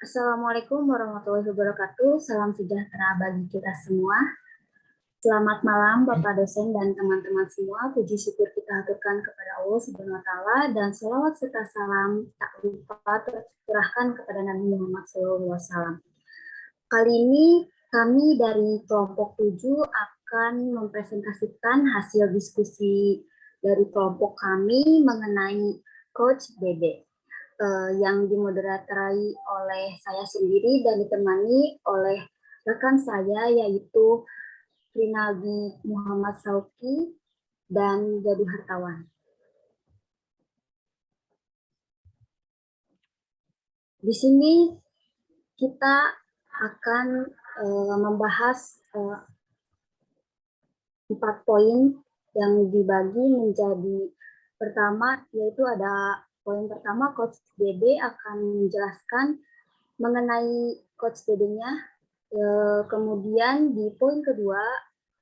Assalamualaikum warahmatullahi wabarakatuh. Salam sejahtera bagi kita semua. Selamat malam Bapak dosen dan teman-teman semua. Puji syukur kita haturkan kepada Allah Subhanahu wa taala dan selawat serta salam tak lupa tercurahkan kepada Nabi Muhammad SAW. Kali ini kami dari kelompok 7 akan mempresentasikan hasil diskusi dari kelompok kami mengenai Coach Dede yang dimoderatori oleh saya sendiri dan ditemani oleh rekan saya yaitu Rinaldi Muhammad Sauki dan Gaduh Hartawan. Di sini kita akan membahas 4 poin yang dibagi menjadi pertama, yaitu ada poin pertama, Coach Dede akan menjelaskan mengenai Coach Dede-nya. Kemudian di poin kedua,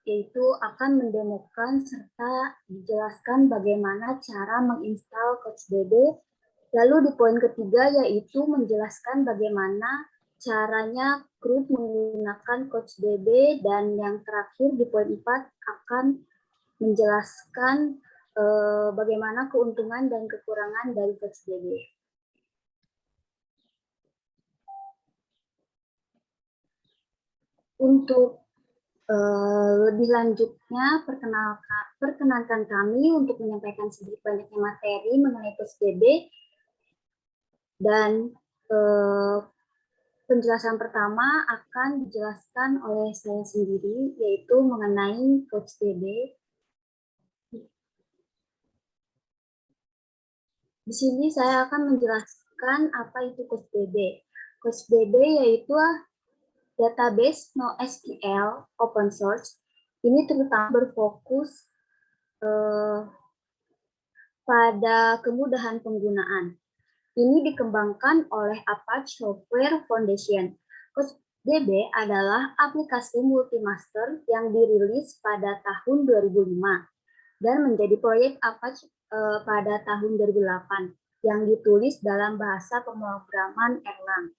yaitu akan mendemokan serta dijelaskan bagaimana cara menginstal Coach Dede. Lalu di poin ketiga, yaitu menjelaskan bagaimana caranya Crude menggunakan Coach Dede. Dan yang terakhir di poin 4 akan menjelaskan bagaimana keuntungan dan kekurangan dari Coach Dede. Untuk lebih lanjutnya, perkenankan kami untuk menyampaikan sedikit banyaknya materi mengenai Coach Dede. Dan penjelasan pertama akan dijelaskan oleh saya sendiri, yaitu mengenai Coach Dede. Di sini saya akan menjelaskan apa itu Coach Dede. Coach Dede yaitu database NoSQL open source. Ini terutama berfokus pada kemudahan penggunaan. Ini dikembangkan oleh Apache Software Foundation. Coach Dede adalah aplikasi multi-master yang dirilis pada tahun 2005 dan menjadi proyek Apache pada tahun 2008 yang ditulis dalam bahasa pemrograman Erlang.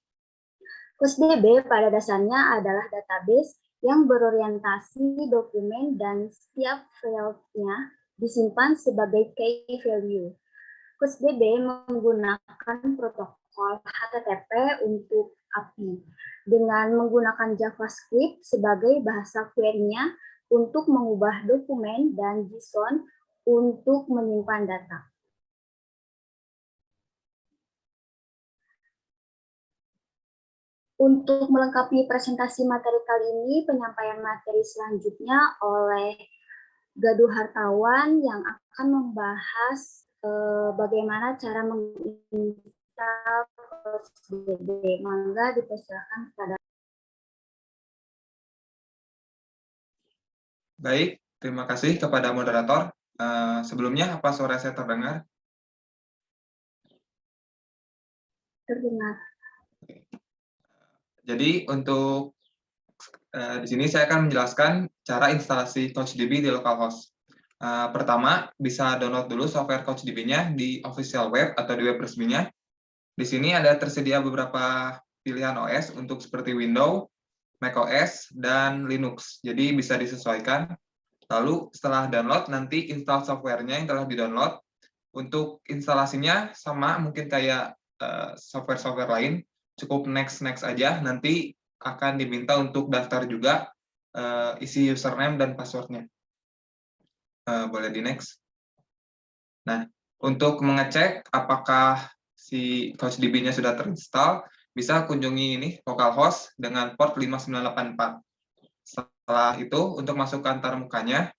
Coach Dede pada dasarnya adalah database yang berorientasi dokumen dan setiap file-nya disimpan sebagai key value. Coach Dede menggunakan protokol HTTP untuk API dengan menggunakan JavaScript sebagai bahasa query-nya untuk mengubah dokumen dan JSON untuk menyimpan data. Untuk melengkapi presentasi materi kali ini, penyampaian materi selanjutnya oleh Gaduh Hartawan yang akan membahas bagaimana cara menginstal Coach Dede. Mangga dipersilakan kepada. Baik, terima kasih kepada moderator. Sebelumnya, apa suara saya terdengar? Terdengar. Jadi, untuk di sini saya akan menjelaskan cara instalasi CouchDB di localhost. Pertama, bisa download dulu software CouchDB-nya di official web atau di web resminya. Di sini ada tersedia beberapa pilihan OS untuk seperti Windows, macOS, dan Linux. Jadi bisa disesuaikan. Lalu setelah download, nanti install software-nya yang telah di-download. Untuk instalasinya sama mungkin kayak software-software lain, cukup next aja. Nanti akan diminta untuk daftar juga isi username dan password-nya. Boleh di next. Nah, untuk mengecek apakah si CouchDB-nya sudah terinstall, bisa kunjungi ini localhost dengan port 5984. Setelah itu, untuk masuk ke antarmukanya,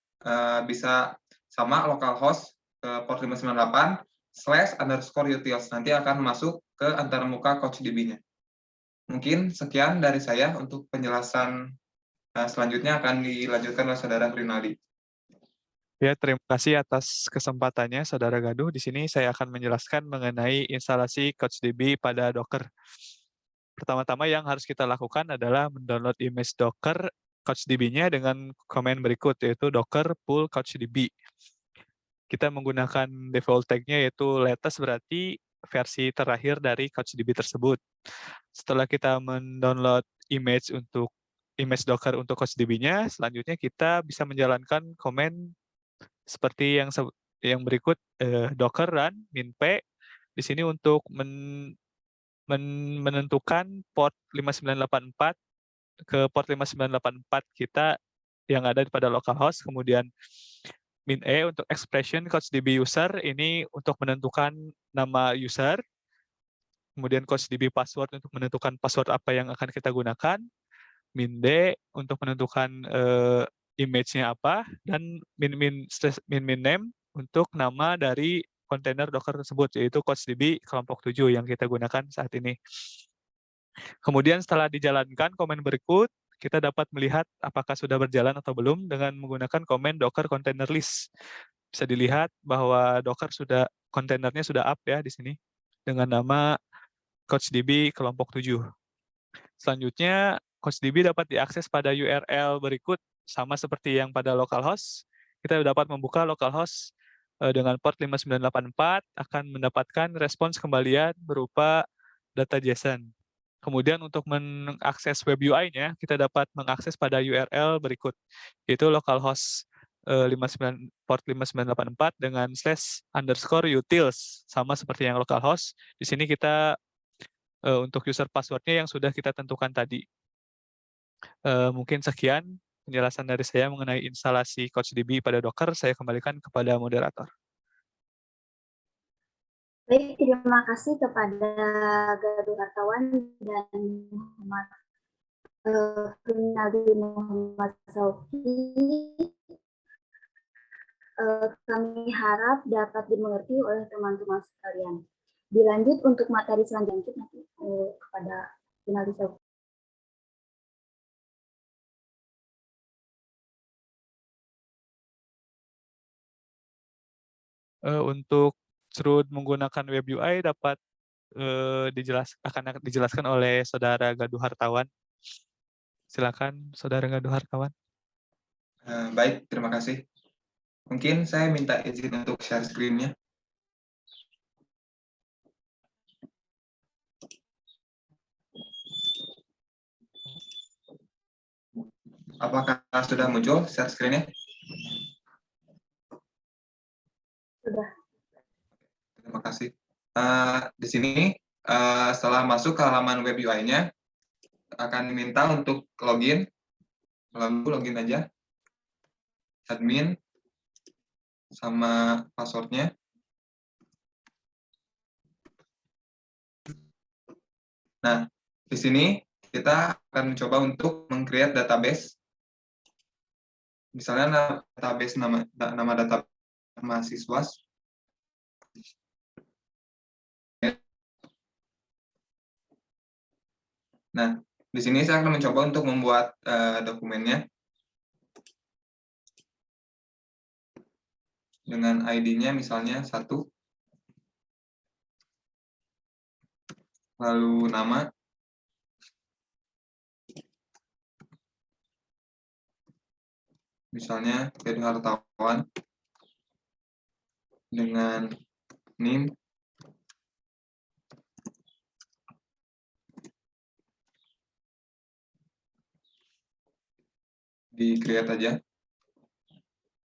bisa sama localhost ke port 598/_utils. Nanti akan masuk ke antarmuka CouchDB-nya. Mungkin sekian dari saya. Untuk penjelasan selanjutnya akan dilanjutkan oleh Saudara Rinaldi. Ya, terima kasih atas kesempatannya, Saudara Gaduh. Di sini saya akan menjelaskan mengenai instalasi CouchDB pada Docker. Pertama-tama yang harus kita lakukan adalah mendownload image Docker CouchDB-nya dengan komen berikut, yaitu docker pull CouchDB. Kita menggunakan default tag-nya yaitu latest, berarti versi terakhir dari CouchDB tersebut. Setelah kita mendownload image Docker untuk CouchDB-nya, selanjutnya kita bisa menjalankan komen seperti yang berikut, docker run -p di sini untuk menentukan port 5984 ke port 5984 kita yang ada pada localhost, kemudian -e untuk expression CouchDB user ini untuk menentukan nama user, kemudian CouchDB password untuk menentukan password apa yang akan kita gunakan, -d untuk menentukan image-nya apa, dan -min name untuk nama dari kontainer Docker tersebut, yaitu CouchDB kelompok 7 yang kita gunakan saat ini. Kemudian setelah dijalankan komen berikut, kita dapat melihat apakah sudah berjalan atau belum dengan menggunakan komen docker container list. Bisa dilihat bahwa Docker kontainernya sudah up ya di sini dengan nama CouchDB kelompok 7. Selanjutnya, CouchDB dapat diakses pada URL berikut, sama seperti yang pada localhost. Kita dapat membuka localhost dengan port 5984 akan mendapatkan respons kembalian berupa data JSON. Kemudian untuk mengakses web UI-nya, kita dapat mengakses pada URL berikut, yaitu localhost port 5984 dengan /utils, sama seperti yang localhost. Di sini kita untuk user password-nya yang sudah kita tentukan tadi. Mungkin sekian penjelasan dari saya mengenai instalasi CouchDB pada Docker. Saya kembalikan kepada moderator. Baik, terima kasih kepada Gaduh Hartawan dan Muhammad Sauki. Kami harap dapat dimengerti oleh teman-teman sekalian. Dilanjut untuk materi selanjutnya nanti kepada Rinaldi Sauki. Untuk Serut menggunakan web UI dapat akan dijelaskan oleh Saudara Gaduh Hartawan. Silakan, Saudara Gaduh Hartawan. Baik, terima kasih. Mungkin saya minta izin untuk share screen-nya. Apakah sudah muncul share screen-nya? Sudah. Terima kasih. Di sini setelah masuk ke halaman web UI-nya, akan diminta untuk login. Lalu login aja. Admin sama password-nya. Nah, di sini kita akan mencoba untuk meng-create database. Misalnya database nama database mahasiswa. Nah, di sini saya akan mencoba untuk membuat dokumennya dengan ID-nya misalnya 1, lalu nama, misalnya Gaduh Hartawan, dengan NIM, di create aja.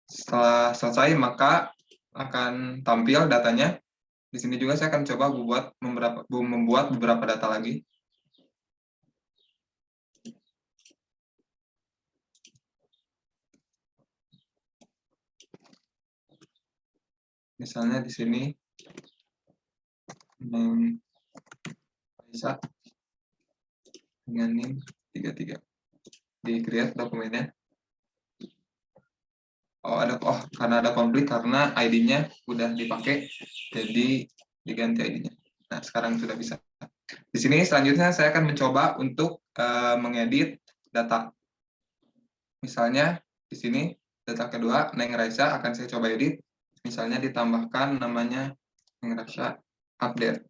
Setelah selesai, maka akan tampil datanya. Di sini juga saya akan coba membuat beberapa data lagi. Misalnya di sini bisa dengan NIM 33. Di create dokumennya. Karena ada konflik karena ID-nya udah dipakai, jadi diganti ID-nya. Nah, sekarang sudah bisa. Di sini selanjutnya saya akan mencoba untuk mengedit data. Misalnya di sini data kedua Neng Raisa akan saya coba edit. Misalnya ditambahkan namanya Neng Raisa update.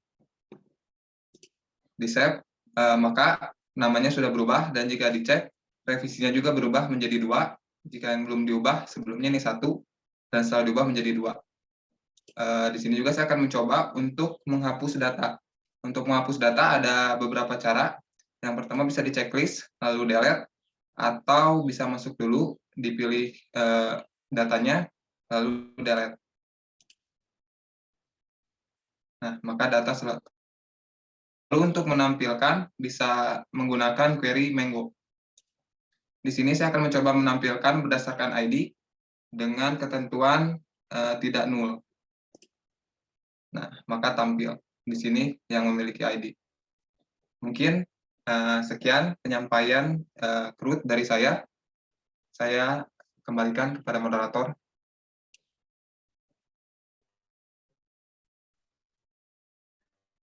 Di save, maka namanya sudah berubah, dan jika dicek revisinya juga berubah menjadi 2. Jika yang belum diubah sebelumnya ini 1, dan setelah diubah menjadi 2. Di sini juga saya akan mencoba untuk menghapus data. Untuk menghapus data ada beberapa cara. Yang pertama bisa di checklist, lalu delete, atau bisa masuk dulu, dipilih datanya, lalu delete. Nah, maka data lalu untuk menampilkan bisa menggunakan query Mango. Di sini saya akan mencoba menampilkan berdasarkan ID dengan ketentuan tidak null. Nah, maka tampil di sini yang memiliki ID. Mungkin sekian penyampaian CRUD dari saya. Saya kembalikan kepada moderator.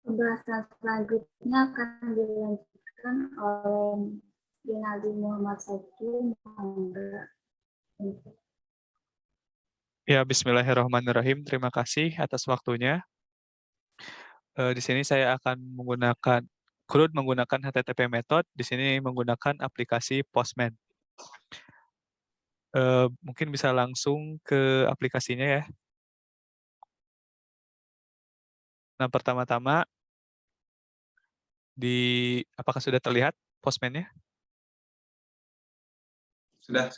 Pembahasan selanjutnya akan dilanjutkan oleh Rinaldi Muhammad Saiki. Ya, bismillahirrahmanirrahim. Terima kasih atas waktunya. Di sini saya akan menggunakan CRUD menggunakan HTTP method, di sini menggunakan aplikasi Postman. Mungkin bisa langsung ke aplikasinya ya. Nah, pertama-tama apakah sudah terlihat Postman-nya? Sudah.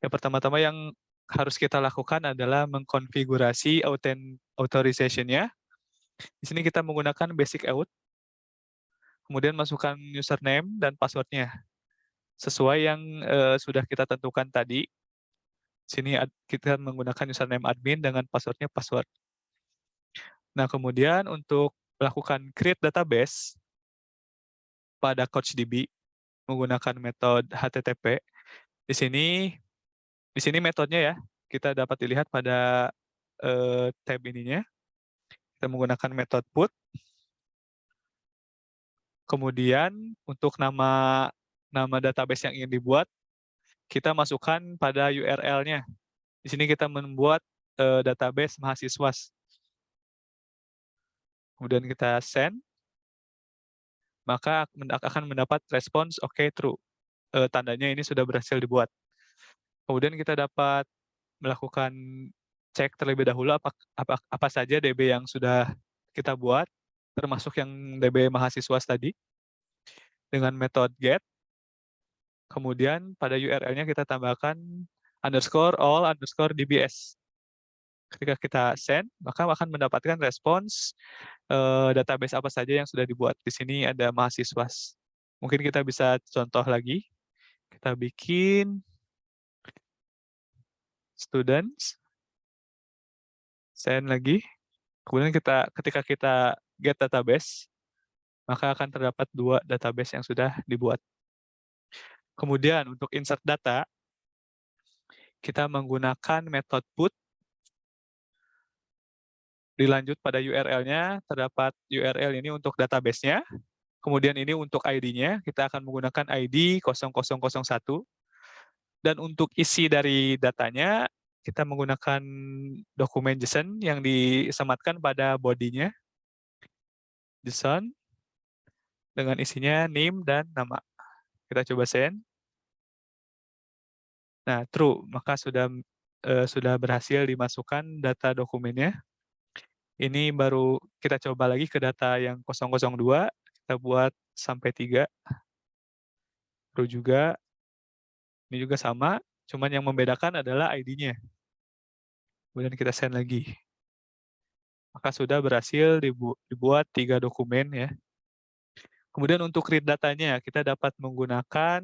Yang pertama-tama yang harus kita lakukan adalah mengkonfigurasi authorization-nya. Di sini kita menggunakan basic auth, kemudian masukkan username dan password-nya sesuai yang sudah kita tentukan tadi. Sini kita menggunakan username admin dengan password-nya password. Nah, kemudian untuk melakukan create database pada CouchDB menggunakan metode HTTP, di sini metodenya ya, kita dapat dilihat pada tab ininya. Kita menggunakan metode put. Kemudian untuk nama database yang ingin dibuat, kita masukkan pada URL-nya. Di sini kita membuat database mahasiswa. Kemudian kita send, maka akan mendapat respons oke, true. Tandanya ini sudah berhasil dibuat. Kemudian kita dapat melakukan cek terlebih dahulu apa saja DB yang sudah kita buat, termasuk yang DB mahasiswa tadi, dengan metode get. Kemudian pada URL-nya kita tambahkan _all_dbs. Ketika kita send, maka akan mendapatkan respons database apa saja yang sudah dibuat. Di sini ada mahasiswa. Mungkin kita bisa contoh lagi. Kita bikin students, send lagi. Kemudian ketika kita get database, maka akan terdapat 2 database yang sudah dibuat. Kemudian untuk insert data, kita menggunakan metode put. Dilanjut pada URL-nya, terdapat URL ini untuk database-nya. Kemudian ini untuk ID-nya, kita akan menggunakan ID 0001. Dan untuk isi dari datanya, kita menggunakan dokumen JSON yang disematkan pada body-nya. JSON dengan isinya name dan nama. Kita coba send. Nah, true, maka sudah berhasil dimasukkan data dokumennya. Ini baru kita coba lagi ke data yang 002, kita buat sampai 3. True juga. Ini juga sama, cuman yang membedakan adalah ID-nya. Kemudian kita send lagi. Maka sudah berhasil dibuat 3 dokumen ya. Kemudian untuk read datanya, kita dapat menggunakan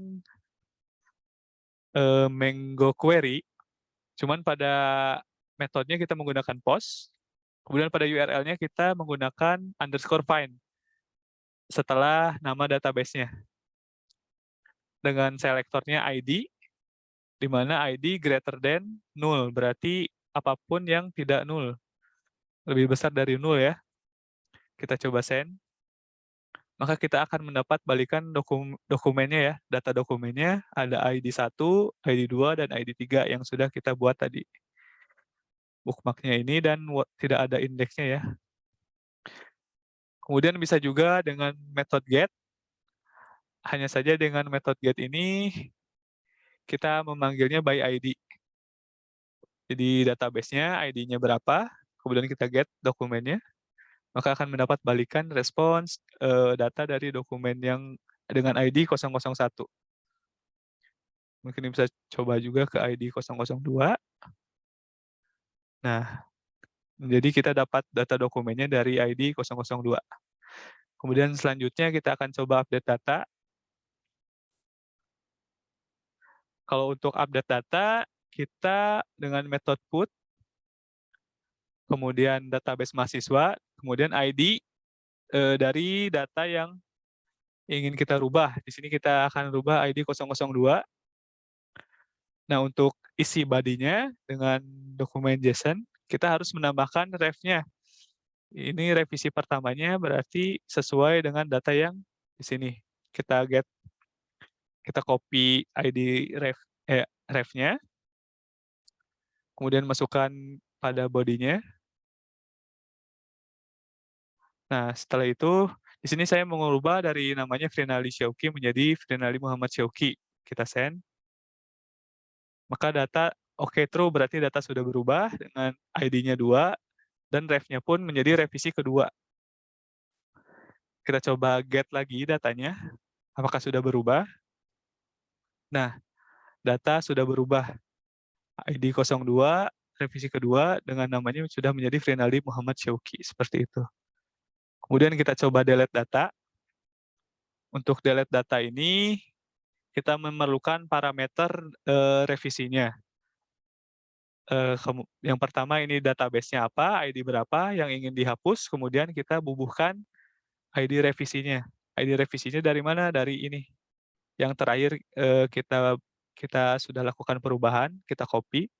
Mango Query. Cuman pada metodenya kita menggunakan post. Kemudian pada URL-nya kita menggunakan _find setelah nama database-nya. Dengan selektornya ID, di mana ID greater than null, berarti apapun yang tidak null. Lebih besar dari null ya. Kita coba send. Maka kita akan mendapat balikan dokumennya ya. Data dokumennya ada ID 1, ID 2, dan ID 3 yang sudah kita buat tadi. Bookmark-nya ini dan tidak ada indeksnya ya. Kemudian bisa juga dengan metode get. Hanya saja dengan metode get ini kita memanggilnya by ID. Jadi database-nya ID-nya berapa, kemudian kita get dokumennya. maka akan mendapat balikan respons data dari dokumen yang dengan ID 001. Mungkin bisa coba juga ke ID 002. Nah, jadi kita dapat data dokumennya dari ID 002. Kemudian selanjutnya kita akan coba update data. Kalau untuk update data, kita dengan metode put, kemudian database mahasiswa, kemudian ID dari data yang ingin kita rubah. Di sini kita akan rubah ID 002. Nah, untuk isi body-nya dengan dokumen JSON, kita harus menambahkan ref-nya. Ini revisi pertamanya berarti sesuai dengan data yang di sini. Kita copy ID ref-nya, kemudian masukkan pada body-nya. Nah, setelah itu, di sini saya mengubah dari namanya Frinali Syauqi menjadi Frinali Muhammad Syauqi. Kita send. Maka data oke true, berarti data sudah berubah dengan ID-nya 2, dan ref-nya pun menjadi revisi kedua. Kita coba get lagi datanya, apakah sudah berubah. Nah, data sudah berubah. ID 02, revisi kedua, dengan namanya sudah menjadi Frinali Muhammad Syauqi, seperti itu. Kemudian kita coba delete data. Untuk delete data ini, kita memerlukan parameter revisinya. Yang pertama ini database-nya apa, ID berapa yang ingin dihapus, kemudian kita bubuhkan ID revisinya. ID revisinya dari mana? Dari ini. Yang terakhir kita sudah lakukan perubahan, kita copy,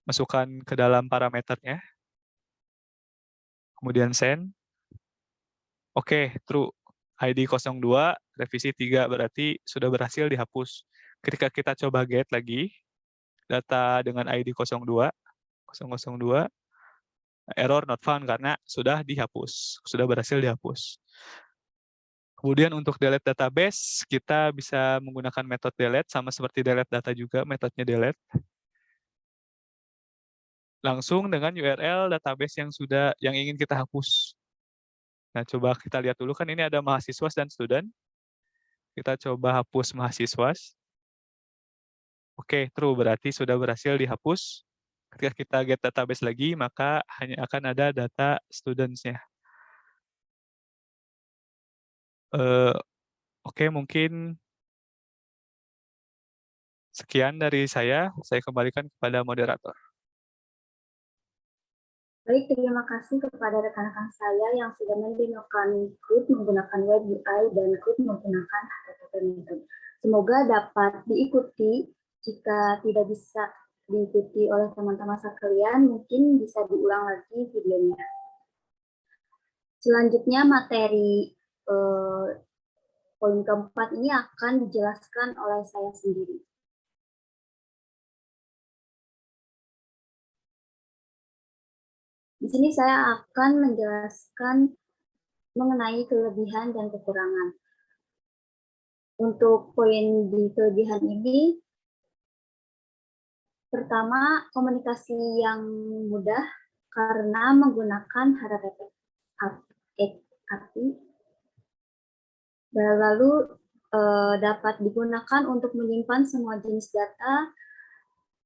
masukkan ke dalam parameternya, kemudian send. Oke, true. ID 02, revisi 3, berarti sudah berhasil dihapus. Ketika kita coba get lagi, data dengan ID 02, error not found karena sudah dihapus, sudah berhasil dihapus. Kemudian untuk delete database, kita bisa menggunakan metode delete, sama seperti delete data juga, metodenya delete. Langsung dengan URL database yang ingin kita hapus. Nah, coba kita lihat dulu, kan ini ada mahasiswa dan student. Kita coba hapus mahasiswa. Oke, true, berarti sudah berhasil dihapus. Ketika kita get database lagi, maka hanya akan ada data students-nya. Oke, mungkin sekian dari saya kembalikan kepada moderator. Baik, terima kasih kepada rekan-rekan saya yang sudah mendemokan Qt menggunakan web UI dan Qt menggunakan HTTP method. Semoga dapat diikuti. Jika tidak bisa diikuti oleh teman-teman sekalian, mungkin bisa diulang lagi videonya. Selanjutnya materi poin keempat ini akan dijelaskan oleh saya sendiri. Di sini saya akan menjelaskan mengenai kelebihan dan kekurangan. Untuk poin di kelebihan ini, pertama, komunikasi yang mudah karena menggunakan HTTP API. Lalu dapat digunakan untuk menyimpan semua jenis data.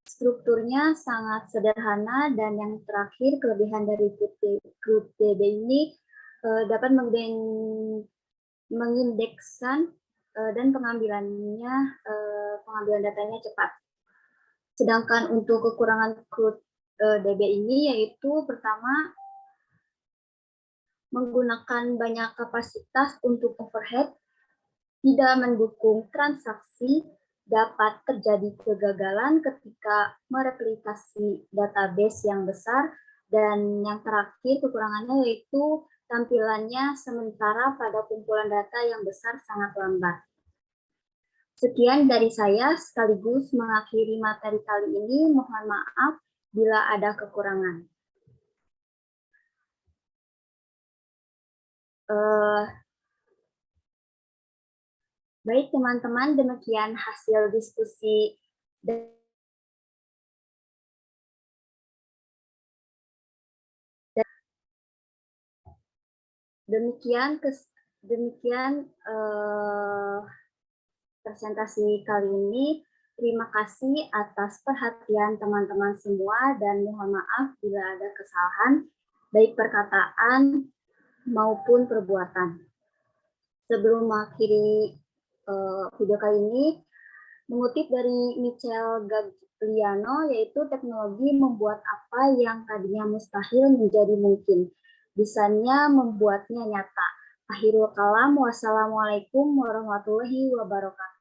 Strukturnya sangat sederhana, dan yang terakhir kelebihan dari QtDB ini dapat mengindekskan dan pengambilan datanya cepat. Sedangkan untuk kekurangan QtDB ini yaitu pertama, menggunakan banyak kapasitas untuk overhead, tidak mendukung transaksi, dapat terjadi kegagalan ketika mereplikasi database yang besar, dan yang terakhir kekurangannya yaitu tampilannya sementara pada kumpulan data yang besar sangat lambat. Sekian dari saya, sekaligus mengakhiri materi kali ini. Mohon maaf bila ada kekurangan. Baik teman-teman, demikian hasil diskusi Demikian presentasi kali ini. Terima kasih atas perhatian teman-teman semua dan mohon maaf bila ada kesalahan baik perkataan maupun perbuatan. Sebelum mengakhiri video kali ini, mengutip dari Michel Gagliano, yaitu teknologi membuat apa yang tadinya mustahil menjadi mungkin. Bisanya membuatnya nyata. Akhirul kalam, wassalamualaikum warahmatullahi wabarakatuh.